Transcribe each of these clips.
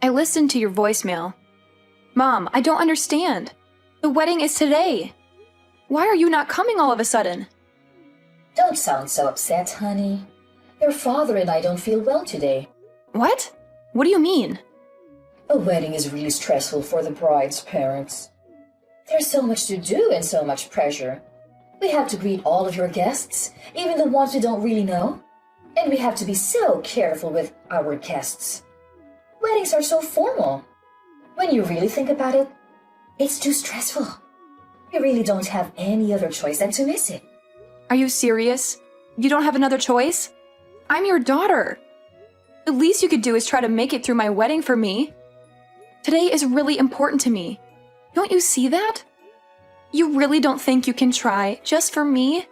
I listened to your voicemail. Mom, I don't understand. The wedding is today. Why are you not coming all of a sudden? Don't sound so upset, honey. Your father and I don't feel well today. What? What do you mean? A wedding is really stressful for the bride's parents. There's so much to do and so much pressure. We have to greet all of your guests, even the ones we don't really know. And we have to be so careful with our guests. Weddings are so formal. When you really think about it, it's too stressful. We really don't have any other choice than to miss it. Are you serious? You don't have another choice? I'm your daughter. The least you could do is try to make it through my wedding for me. Today is really important to me. Don't you see that? You really don't think you can try just for me?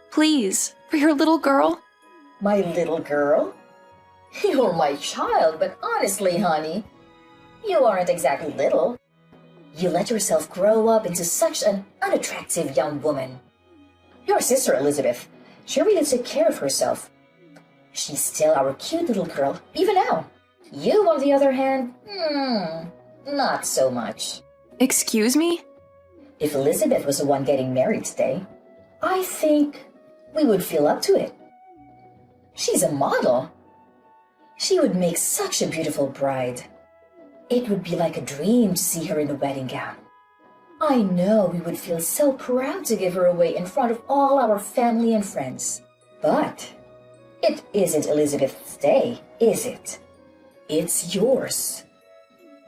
Please, for your little girl? My little girl? You're my child, but honestly, honey, you aren't exactly little. You let yourself grow up into such an unattractive young woman. Your sister, Elizabeth, she really took care of herself. She's still our cute little girl, even now. You, on the other hand, not so much. Excuse me? If Elizabeth was the one getting married today, I think we would feel up to it. She's a model. She would make such a beautiful bride. It would be like a dream to see her in a wedding gown. I know we would feel so proud to give her away in front of all our family and friends. But it isn't Elizabeth's day, is it? It's yours.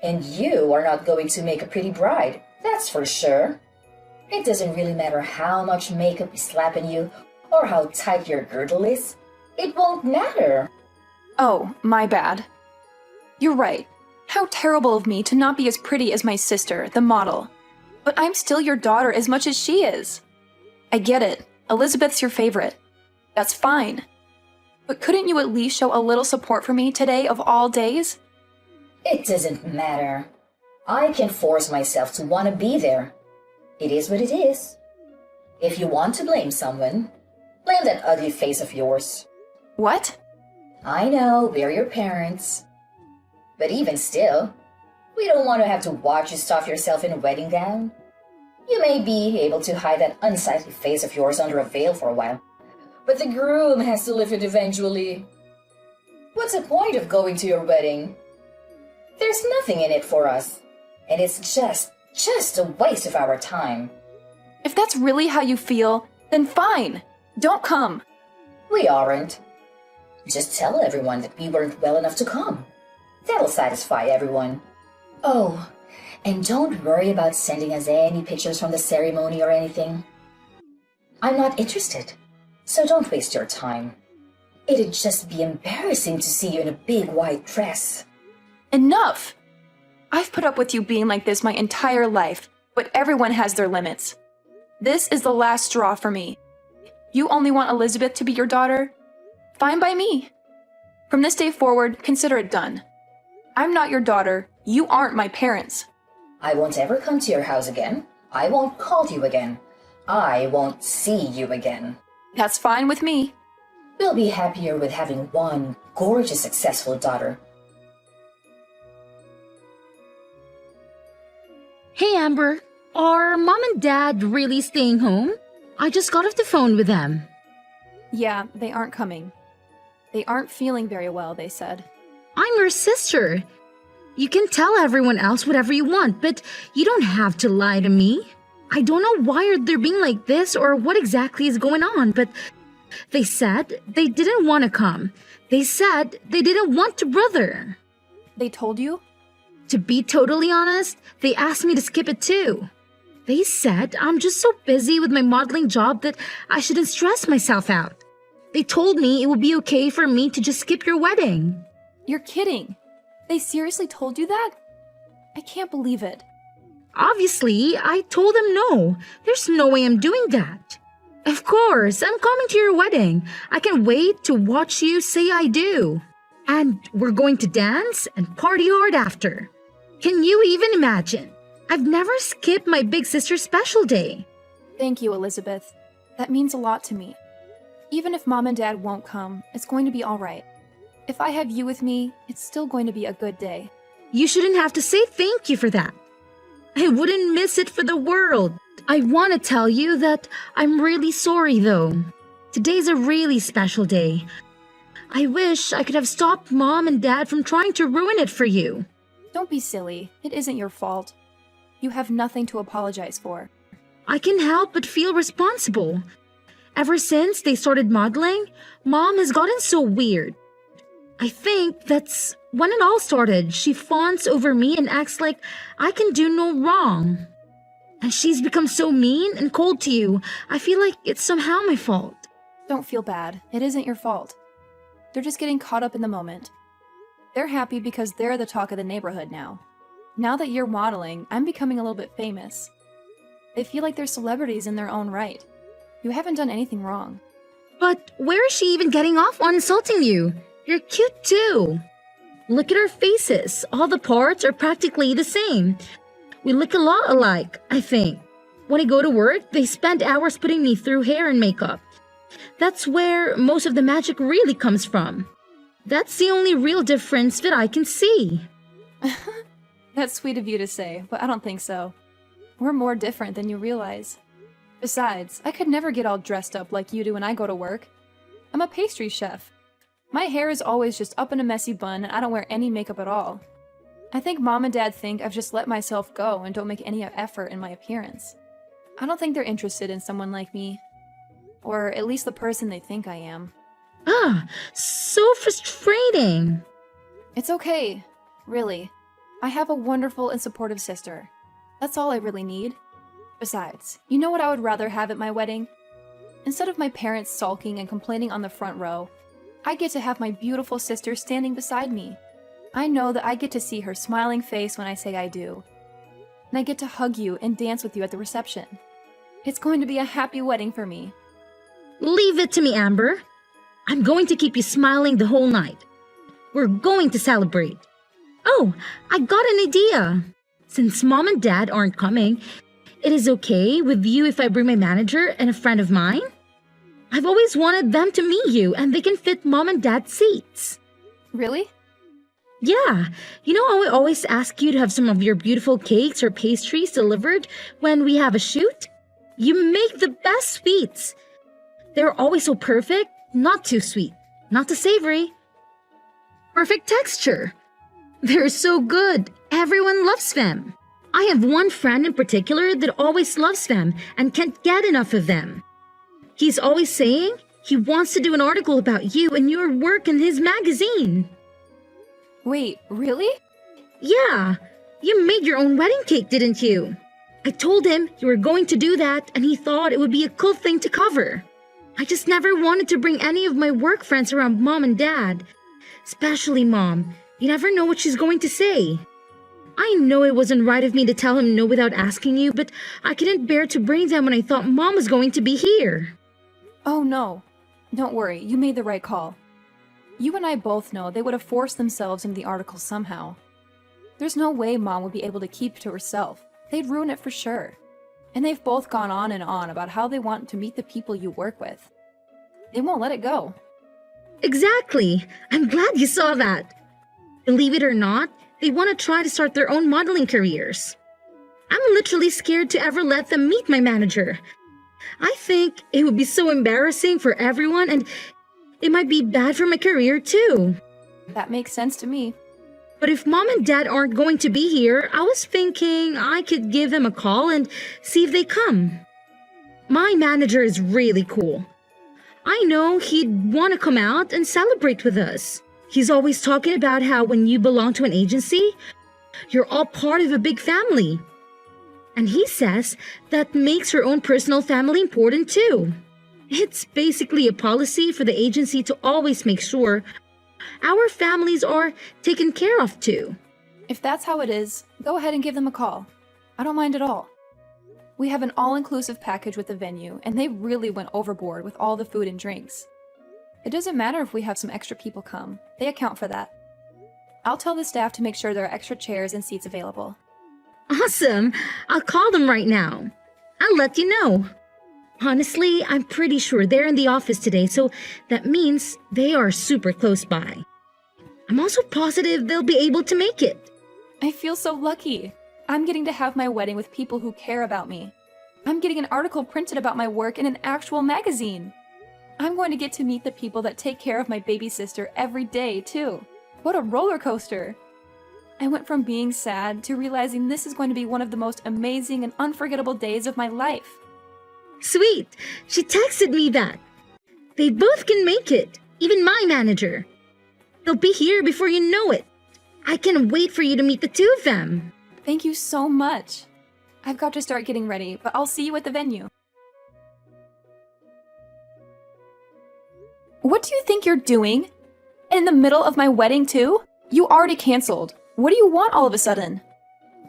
And you are not going to make a pretty bride, that's for sure. It doesn't really matter how much makeup is slapping you or how tight your girdle is. It won't matter. Oh, my bad. You're right. How terrible of me to not be as pretty as my sister, the model. But I'm still your daughter as much as she is. I get it. Elizabeth's your favorite. That's fine. But couldn't you at least show a little support for me today of all days? It doesn't matter. I can force myself to want to be there. It is what it is. If you want to blame someone, blame that ugly face of yours. What? I know, we're your parents. But even still, we don't want to have to watch you stuff yourself in a wedding gown. You may be able to hide that unsightly face of yours under a veil for a while, but the groom has to live it eventually. What's the point of going to your wedding? There's nothing in it for us, and it's just a waste of our time. If that's really how you feel, then fine. Don't come. We aren't. Just tell everyone that we weren't well enough to come. That'll satisfy everyone. Oh, and don't worry about sending us any pictures from the ceremony or anything. I'm not interested, so don't waste your time. It'd just be embarrassing to see you in a big white dress. Enough! I've put up with you being like this my entire life, but everyone has their limits. This is the last straw for me. You only want Elizabeth to be your daughter? Fine by me. From this day forward, consider it done. I'm not your daughter. You aren't my parents. I won't ever come to your house again. I won't call you again. I won't see you again. That's fine with me. We'll be happier with having one gorgeous, successful daughter. Hey Amber, are Mom and Dad really staying home? I just got off the phone with them. Yeah, they aren't coming. They aren't feeling very well, they said. I'm your sister. You can tell everyone else whatever you want, but you don't have to lie to me. I don't know why they're being like this or what exactly is going on, but they said they didn't want to come. They said they didn't want to brother. They told you? To be totally honest, they asked me to skip it too. They said I'm just so busy with my modeling job that I shouldn't stress myself out. They told me it would be okay for me to just skip your wedding. You're kidding. They seriously told you that? I can't believe it. Obviously, I told them no. There's no way I'm doing that. Of course, I'm coming to your wedding. I can't wait to watch you say I do. And we're going to dance and party hard after. Can you even imagine? I've never skipped my big sister's special day. Thank you, Elizabeth. That means a lot to me. Even if Mom and Dad won't come, it's going to be all right. If I have you with me, it's still going to be a good day. You shouldn't have to say thank you for that. I wouldn't miss it for the world. I want to tell you that I'm really sorry though. Today's a really special day. I wish I could have stopped Mom and Dad from trying to ruin it for you. Don't be silly. It isn't your fault. You have nothing to apologize for. I can't help but feel responsible. Ever since they started modeling, Mom has gotten so weird. I think that's when it all started. She fawns over me and acts like I can do no wrong. And she's become so mean and cold to you. I feel like it's somehow my fault. Don't feel bad. It isn't your fault. They're just getting caught up in the moment. They're happy because they're the talk of the neighborhood now. Now that you're modeling, I'm becoming a little bit famous. They feel like they're celebrities in their own right. You haven't done anything wrong. But where is she even getting off on insulting you? You're cute too. Look at our faces. All the parts are practically the same. We look a lot alike, I think. When I go to work, they spend hours putting me through hair and makeup. That's where most of the magic really comes from. That's the only real difference that I can see. That's sweet of you to say, but I don't think so. We're more different than you realize. Besides, I could never get all dressed up like you do when I go to work. I'm a pastry chef. My hair is always just up in a messy bun and I don't wear any makeup at all. I think Mom and Dad think I've just let myself go and don't make any effort in my appearance. I don't think they're interested in someone like me. Or at least the person they think I am. So frustrating. It's okay, really. I have a wonderful and supportive sister. That's all I really need. Besides, you know what I would rather have at my wedding? Instead of my parents sulking and complaining on the front row, I get to have my beautiful sister standing beside me. I know that I get to see her smiling face when I say I do. And I get to hug you and dance with you at the reception. It's going to be a happy wedding for me. Leave it to me, Amber. I'm going to keep you smiling the whole night. We're going to celebrate. Oh, I got an idea. Since Mom and Dad aren't coming, it is okay with you if I bring my manager and a friend of mine? I've always wanted them to meet you and they can fit Mom and Dad's seats. Really? Yeah, you know how I always ask you to have some of your beautiful cakes or pastries delivered when we have a shoot? You make the best sweets. They're always so perfect, not too sweet, not too savory. Perfect texture. They're so good. Everyone loves them. I have one friend in particular that always loves them and can't get enough of them. He's always saying he wants to do an article about you and your work in his magazine. Wait, really? Yeah, you made your own wedding cake, didn't you? I told him you were going to do that and he thought it would be a cool thing to cover. I just never wanted to bring any of my work friends around Mom and Dad. Especially Mom. You never know what she's going to say. I know it wasn't right of me to tell him no without asking you, but I couldn't bear to bring them when I thought Mom was going to be here. Oh no. Don't worry, you made the right call. You and I both know they would have forced themselves into the article somehow. There's no way Mom would be able to keep it to herself. They'd ruin it for sure. And they've both gone on and on about how they want to meet the people you work with. They won't let it go. Exactly. I'm glad you saw that. Believe it or not, they want to try to start their own modeling careers. I'm literally scared to ever let them meet my manager. I think it would be so embarrassing for everyone and it might be bad for my career too. That makes sense to me. But if Mom and Dad aren't going to be here, I was thinking I could give them a call and see if they come. My manager is really cool. I know he'd want to come out and celebrate with us. He's always talking about how when you belong to an agency, you're all part of a big family. And he says that makes your own personal family important too. It's basically a policy for the agency to always make sure our families are taken care of too. If that's how it is, go ahead and give them a call. I don't mind at all. We have an all-inclusive package with the venue, and they really went overboard with all the food and drinks. It doesn't matter if we have some extra people come. They account for that. I'll tell the staff to make sure there are extra chairs and seats available. Awesome! I'll call them right now. I'll let you know. Honestly, I'm pretty sure they're in the office today, so that means they are super close by. I'm also positive they'll be able to make it. I feel so lucky. I'm getting to have my wedding with people who care about me. I'm getting an article printed about my work in an actual magazine. I'm going to get to meet the people that take care of my baby sister every day, too. What a roller coaster! I went from being sad to realizing this is going to be one of the most amazing and unforgettable days of my life. Sweet! She texted me that. They both can make it, even my manager. They'll be here before you know it. I can't wait for you to meet the two of them. Thank you so much. I've got to start getting ready, but I'll see you at the venue. What do you think you're doing? In the middle of my wedding, too? You already canceled. What do you want all of a sudden?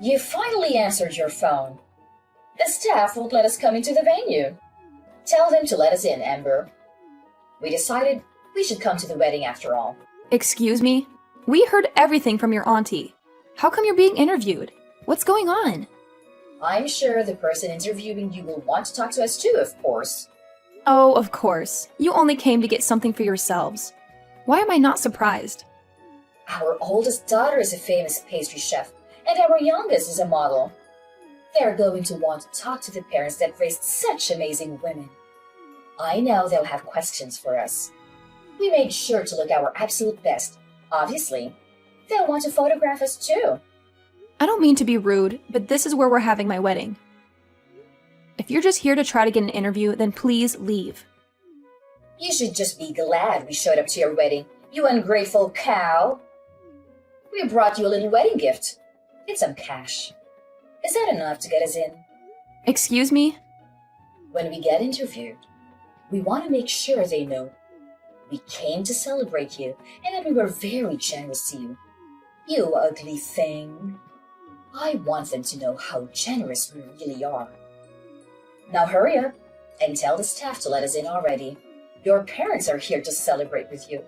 You finally answered your phone. The staff won't let us come into the venue. Tell them to let us in, Amber. We decided we should come to the wedding after all. Excuse me? We heard everything from your auntie. How come you're being interviewed? What's going on? I'm sure the person interviewing you will want to talk to us too, of course. Oh, of course. You only came to get something for yourselves. Why am I not surprised? Our oldest daughter is a famous pastry chef, and our youngest is a model. They're going to want to talk to the parents that raised such amazing women. I know they'll have questions for us. We made sure to look our absolute best. Obviously, they'll want to photograph us too. I don't mean to be rude, but this is where we're having my wedding. If you're just here to try to get an interview, then please leave. You should just be glad we showed up to your wedding, you ungrateful cow. We brought you a little wedding gift. It's some cash. Is that enough to get us in? Excuse me? When we get interviewed, we want to make sure they know we came to celebrate you and that we were very generous to you. You ugly thing. I want them to know how generous we really are. Now hurry up and tell the staff to let us in already. Your parents are here to celebrate with you.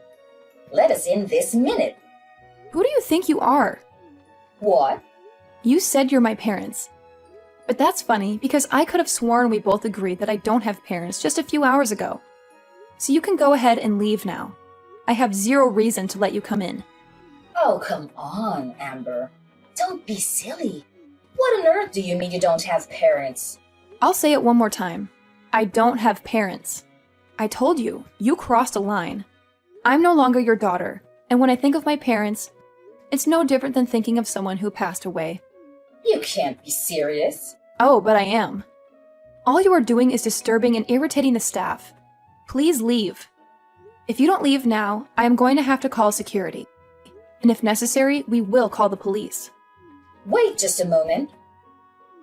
Let us in this minute. Who do you think you are? What? You said you're my parents. But that's funny because I could have sworn we both agreed that I don't have parents just a few hours ago. So you can go ahead and leave now. I have zero reason to let you come in. Oh, come on, Amber. Don't be silly. What on earth do you mean you don't have parents? I'll say it one more time. I don't have parents. I told you, you crossed a line. I'm no longer your daughter, and when I think of my parents, it's no different than thinking of someone who passed away. You can't be serious. Oh, but I am. All you are doing is disturbing and irritating the staff. Please leave. If you don't leave now, I am going to have to call security. And if necessary, we will call the police. Wait just a moment.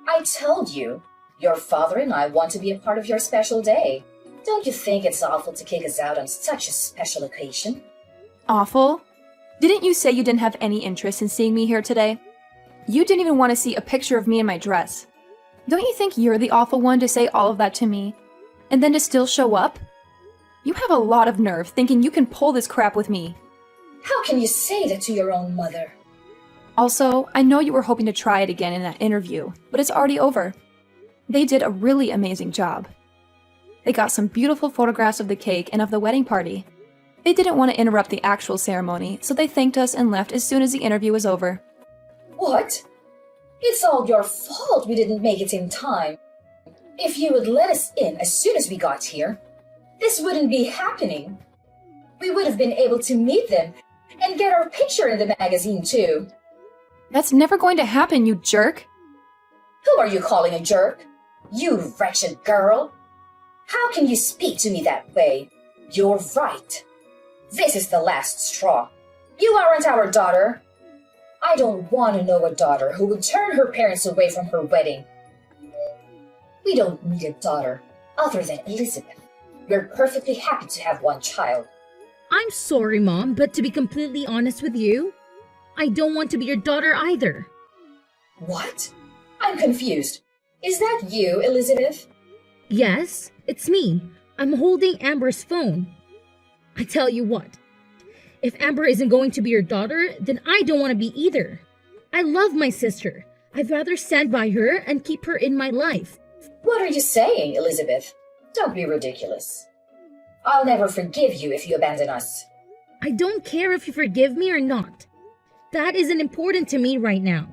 I told you, your father and I want to be a part of your special day. Don't you think it's awful to kick us out on such a special occasion? Awful? Didn't you say you didn't have any interest in seeing me here today? You didn't even want to see a picture of me in my dress. Don't you think you're the awful one to say all of that to me, and then to still show up? You have a lot of nerve thinking you can pull this crap with me. How can you say that to your own mother? Also, I know you were hoping to try it again in that interview, but it's already over. They did a really amazing job. They got some beautiful photographs of the cake and of the wedding party. They didn't want to interrupt the actual ceremony, so they thanked us and left as soon as the interview was over. What? It's all your fault we didn't make it in time. If you would let us in as soon as we got here, this wouldn't be happening. We would have been able to meet them and get our picture in the magazine too. That's never going to happen, you jerk! Who are you calling a jerk? You wretched girl! How can you speak to me that way? You're right. This is the last straw. You aren't our daughter. I don't want to know a daughter who would turn her parents away from her wedding. We don't need a daughter other than Elizabeth. We're perfectly happy to have one child. I'm sorry, Mom, but to be completely honest with you, I don't want to be your daughter either. What? I'm confused. Is that you, Elizabeth? Yes, it's me. I'm holding Amber's phone. I tell you what, if Amber isn't going to be your daughter, then I don't want to be either. I love my sister. I'd rather stand by her and keep her in my life. What are you saying, Elizabeth? Don't be ridiculous. I'll never forgive you if you abandon us. I don't care if you forgive me or not. That isn't important to me right now.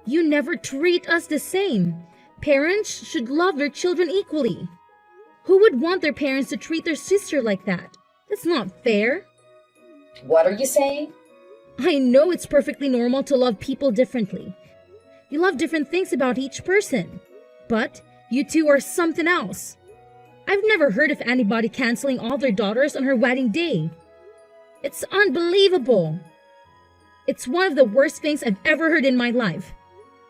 You never treat us the same. Parents should love their children equally. Who would want their parents to treat their sister like that? That's not fair. What are you saying? I know it's perfectly normal to love people differently. You love different things about each person. But you two are something else. I've never heard of anybody canceling all their daughters on her wedding day. It's unbelievable. It's one of the worst things I've ever heard in my life.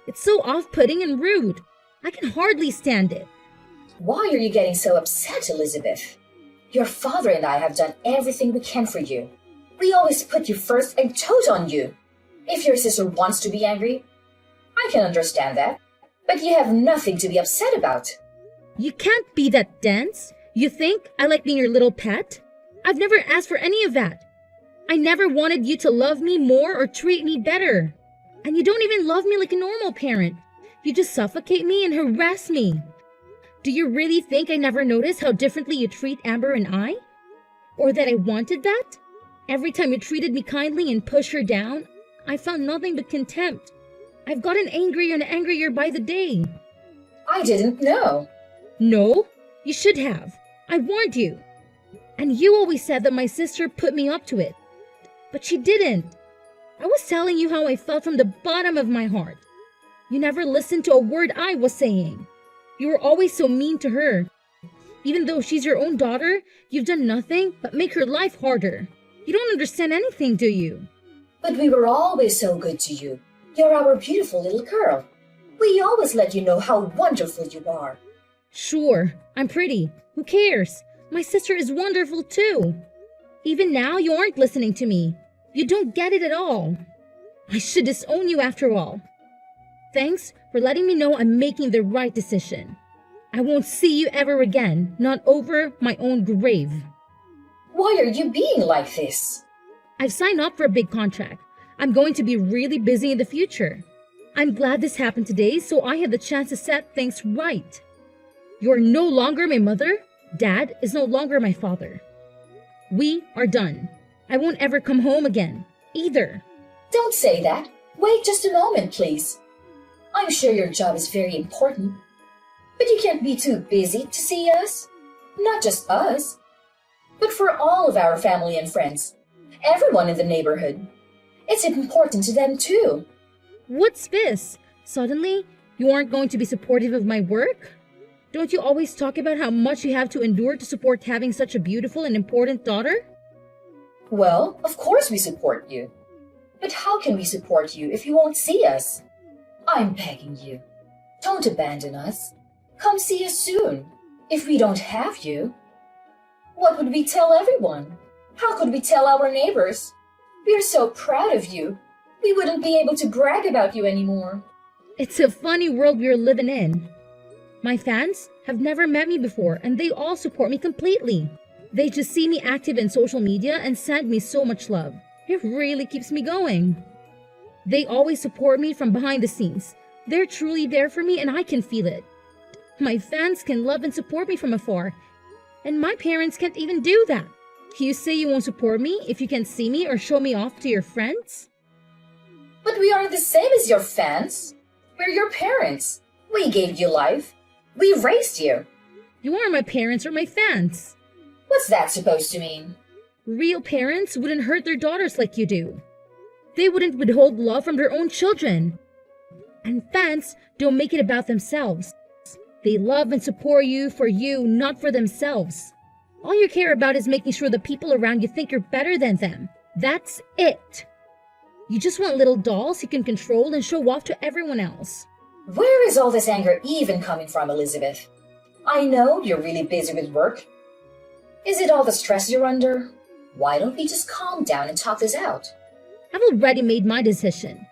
It's so off-putting and rude. I can hardly stand it. Why are you getting so upset, Elizabeth? Your father and I have done everything we can for you. We always put you first and told on you. If your sister wants to be angry, I can understand that. But you have nothing to be upset about. You can't be that dense. You think I like being your little pet? I've never asked for any of that. I never wanted you to love me more or treat me better. And you don't even love me like a normal parent. You just suffocate me and harass me. Do you really think I never noticed how differently you treat Amber and I? Or that I wanted that? Every time you treated me kindly and pushed her down, I found nothing but contempt. I've gotten angrier and angrier by the day. I didn't know. No, you should have. I warned you. And you always said that my sister put me up to it. But she didn't. I was telling you how I felt from the bottom of my heart. You never listened to a word I was saying. You were always so mean to her. Even though she's your own daughter, you've done nothing but make her life harder. You don't understand anything, do you? But we were always so good to you. You're our beautiful little girl. We always let you know how wonderful you are. Sure, I'm pretty. Who cares? My sister is wonderful too. Even now, you aren't listening to me. You don't get it at all. I should disown you after all. Thanks for letting me know I'm making the right decision. I won't see you ever again, not over my own grave. Why are you being like this? I've signed up for a big contract. I'm going to be really busy in the future. I'm glad this happened today so I had the chance to set things right. You're no longer my mother. Dad is no longer my father. We are done. I won't ever come home again, either. Don't say that. Wait just a moment, please. I'm sure your job is very important. But you can't be too busy to see us. Not just us, but for all of our family and friends. Everyone in the neighborhood. It's important to them too. What's this? Suddenly, you aren't going to be supportive of my work? Don't you always talk about how much you have to endure to support having such a beautiful and important daughter? Well, of course we support you. But how can we support you if you won't see us? I'm begging you. Don't abandon us. Come see us soon. If we don't have you, what would we tell everyone? How could we tell our neighbors? We're so proud of you. We wouldn't be able to brag about you anymore. It's a funny world we're living in. My fans have never met me before and they all support me completely. They just see me active in social media and send me so much love. It really keeps me going. They always support me from behind the scenes. They're truly there for me and I can feel it. My fans can love and support me from afar. And my parents can't even do that. You say you won't support me if you can't see me or show me off to your friends? But we aren't the same as your fans. We're your parents. We gave you life. We raised you. You aren't my parents or my fans. What's that supposed to mean? Real parents wouldn't hurt their daughters like you do. They wouldn't withhold love from their own children. And fans don't make it about themselves. They love and support you for you, not for themselves. All you care about is making sure the people around you think you're better than them. That's it. You just want little dolls you can control and show off to everyone else. Where is all this anger even coming from, Elizabeth? I know you're really busy with work. Is it all the stress you're under? Why don't we just calm down and talk this out? I've already made my decision.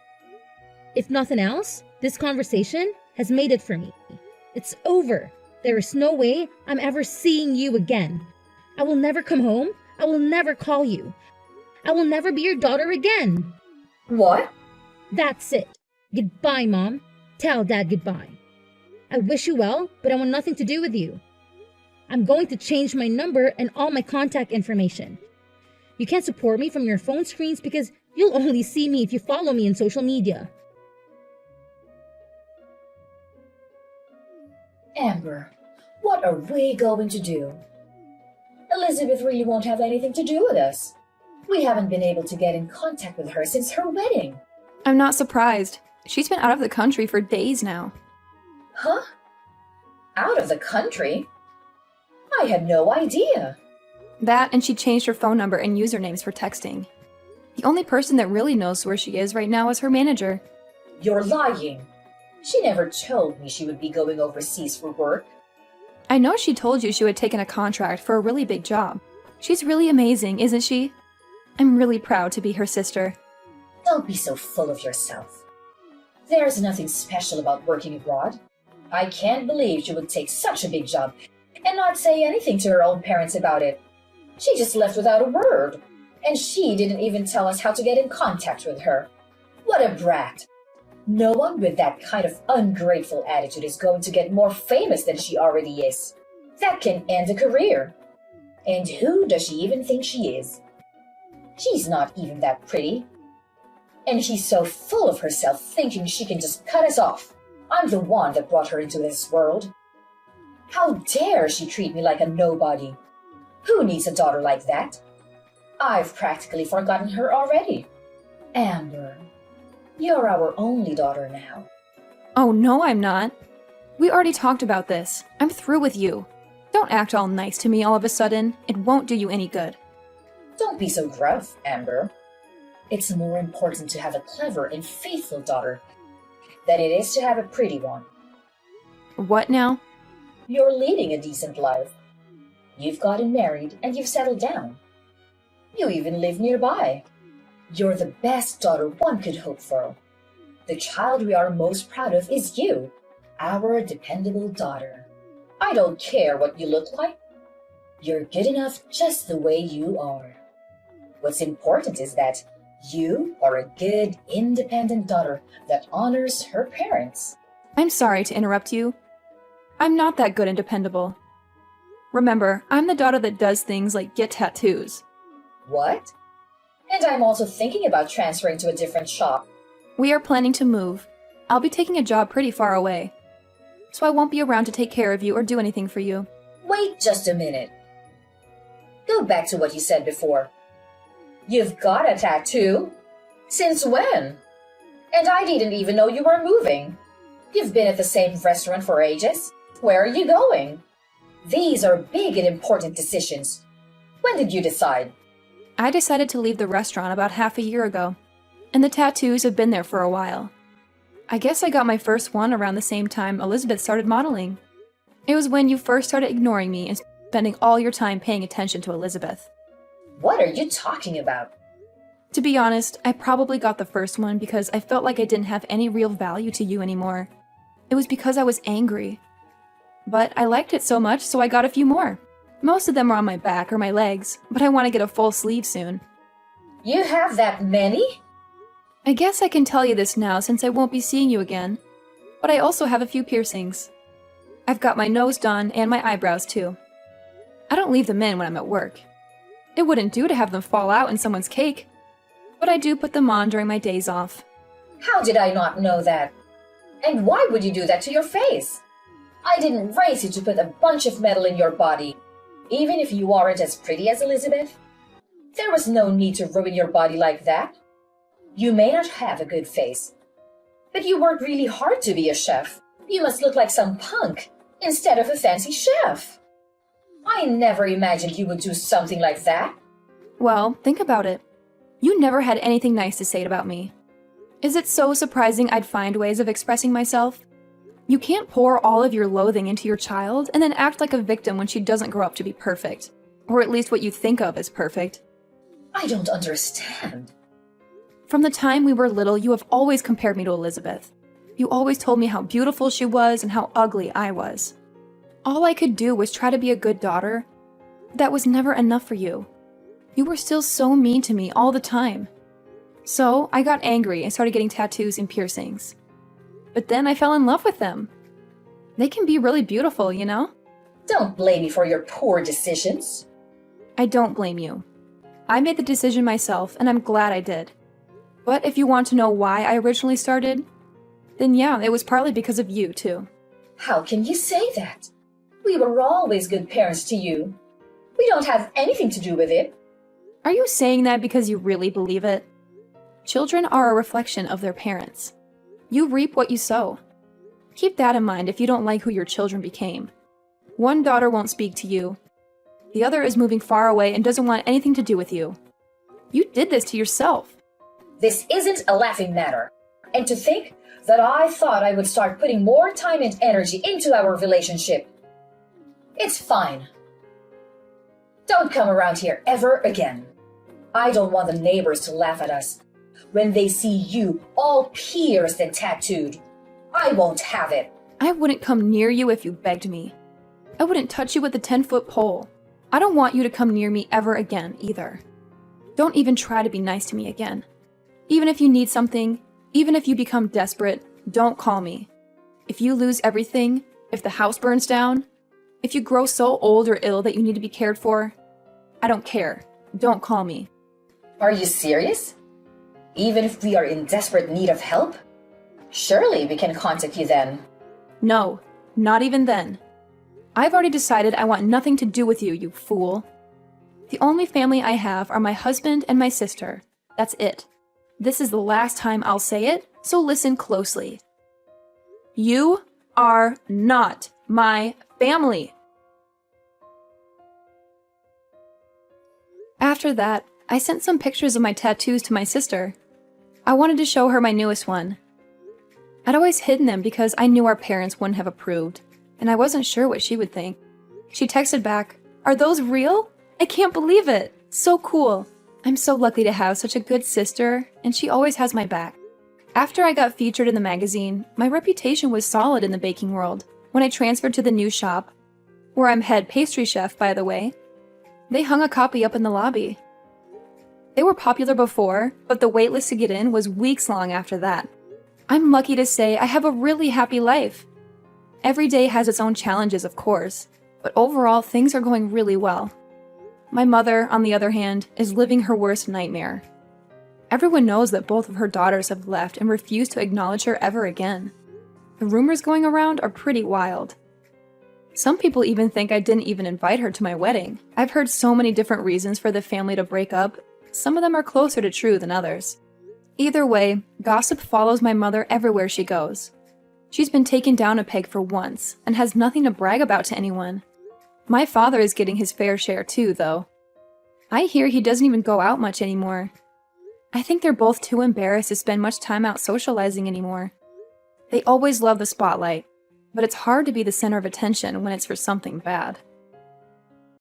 If nothing else, this conversation has made it for me. It's over. There is no way I'm ever seeing you again. I will never come home. I will never call you. I will never be your daughter again. What? That's it. Goodbye, Mom. Tell Dad goodbye. I wish you well, but I want nothing to do with you. I'm going to change my number and all my contact information. You can't support me from your phone screens because You'll only see me if you follow me on social media. Amber, what are we going to do? Elizabeth really won't have anything to do with us. We haven't been able to get in contact with her since her wedding. I'm not surprised. She's been out of the country for days now. Huh? Out of the country? I had no idea. That, and she changed her phone number and usernames for texting. The only person that really knows where she is right now is her manager. You're lying. She never told me she would be going overseas for work. I know she told you she had taken a contract for a really big job. She's really amazing, isn't she? I'm really proud to be her sister. Don't be so full of yourself. There's nothing special about working abroad. I can't believe she would take such a big job and not say anything to her own parents about it. She just left without a word, and she didn't even tell us how to get in contact with her. What a brat! No one with that kind of ungrateful attitude is going to get more famous than she already is. That can end a career. And who does she even think she is? She's not even that pretty. And she's so full of herself, thinking she can just cut us off. I'm the one that brought her into this world. How dare she treat me like a nobody? Who needs a daughter like that? I've practically forgotten her already. Amber, you're our only daughter now. Oh, no, I'm not. We already talked about this. I'm through with you. Don't act all nice to me all of a sudden. It won't do you any good. Don't be so gruff, Amber. It's more important to have a clever and faithful daughter than it is to have a pretty one. What now? You're leading a decent life. You've gotten married and you've settled down. You even live nearby. You're the best daughter one could hope for. The child we are most proud of is you, our dependable daughter. I don't care what you look like. You're good enough just the way you are. What's important is that you are a good, independent daughter that honors her parents. I'm sorry to interrupt you. I'm not that good and dependable. Remember, I'm the daughter that does things like get tattoos. What? And I'm also thinking about transferring to a different shop. We are planning to move. I'll be taking a job pretty far away, so I won't be around to take care of you or do anything for you. Wait just a minute. Go back to what you said before. You've got a tattoo? Since when? And I didn't even know you were moving. You've been at the same restaurant for ages. Where are you going? These are big and important decisions. When did you decide? I decided to leave the restaurant about half a year ago, and the tattoos have been there for a while. I guess I got my first one around the same time Elizabeth started modeling. It was when you first started ignoring me and spending all your time paying attention to Elizabeth. What are you talking about? To be honest, I probably got the first one because I felt like I didn't have any real value to you anymore. It was because I was angry. But I liked it so much, so I got a few more. Most of them are on my back or my legs, but I want to get a full sleeve soon. You have that many? I guess I can tell you this now since I won't be seeing you again. But I also have a few piercings. I've got my nose done and my eyebrows too. I don't leave them in when I'm at work. It wouldn't do to have them fall out in someone's cake. But I do put them on during my days off. How did I not know that? And why would you do that to your face? I didn't raise you to put a bunch of metal in your body, even if you aren't as pretty as Elizabeth. There was no need to ruin your body like that. You may not have a good face, but you work really hard to be a chef. You must look like some punk instead of a fancy chef. I never imagined you would do something like that. Well, think about it. You never had anything nice to say about me. Is it so surprising I'd find ways of expressing myself? You can't pour all of your loathing into your child and then act like a victim when she doesn't grow up to be perfect. Or at least what you think of as perfect. I don't understand. From the time we were little, you have always compared me to Elizabeth. You always told me how beautiful she was and how ugly I was. All I could do was try to be a good daughter. That was never enough for you. You were still so mean to me all the time. So I got angry and started getting tattoos and piercings. But then I fell in love with them. They can be really beautiful, you know? Don't blame me for your poor decisions. I don't blame you. I made the decision myself, and I'm glad I did. But if you want to know why I originally started, then yeah, it was partly because of you, too. How can you say that? We were always good parents to you. We don't have anything to do with it. Are you saying that because you really believe it? Children are a reflection of their parents. You reap what you sow. Keep that in mind if you don't like who your children became. One daughter won't speak to you. The other is moving far away and doesn't want anything to do with you. You did this to yourself. This isn't a laughing matter. And to think that I thought I would start putting more time and energy into our relationship. It's fine. Don't come around here ever again. I don't want the neighbors to laugh at us when they see you all pierced and tattooed. I won't have it. I wouldn't come near you if you begged me. I wouldn't touch you with a 10-foot pole. I don't want you to come near me ever again, either. Don't even try to be nice to me again. Even if you need something, even if you become desperate, don't call me. If you lose everything, if the house burns down, if you grow so old or ill that you need to be cared for, I don't care. Don't call me. Are you serious? Even if we are in desperate need of help? Surely we can contact you then. No, not even then. I've already decided I want nothing to do with you, you fool. The only family I have are my husband and my sister. That's it. This is the last time I'll say it, so listen closely. You are not my family. After that, I sent some pictures of my tattoos to my sister. I wanted to show her my newest one. I'd always hidden them because I knew our parents wouldn't have approved, and I wasn't sure what she would think. She texted back, "Are those real? I can't believe it. So cool. I'm so lucky to have such a good sister, and she always has my back." After I got featured in the magazine, my reputation was solid in the baking world. When I transferred to the new shop, where I'm head pastry chef, by the way, they hung a copy up in the lobby. They were popular before, but the waitlist to get in was weeks long after that. I'm lucky to say I have a really happy life. Every day has its own challenges, of course, but overall things are going really well. My mother, on the other hand, is living her worst nightmare. Everyone knows that both of her daughters have left and refuse to acknowledge her ever again. The rumors going around are pretty wild. Some people even think I didn't even invite her to my wedding. I've heard so many different reasons for the family to break up. Some of them are closer to true than others. Either way, gossip follows my mother everywhere she goes. She's been taken down a peg for once and has nothing to brag about to anyone. My father is getting his fair share too, though. I hear he doesn't even go out much anymore. I think they're both too embarrassed to spend much time out socializing anymore. They always love the spotlight, but it's hard to be the center of attention when it's for something bad.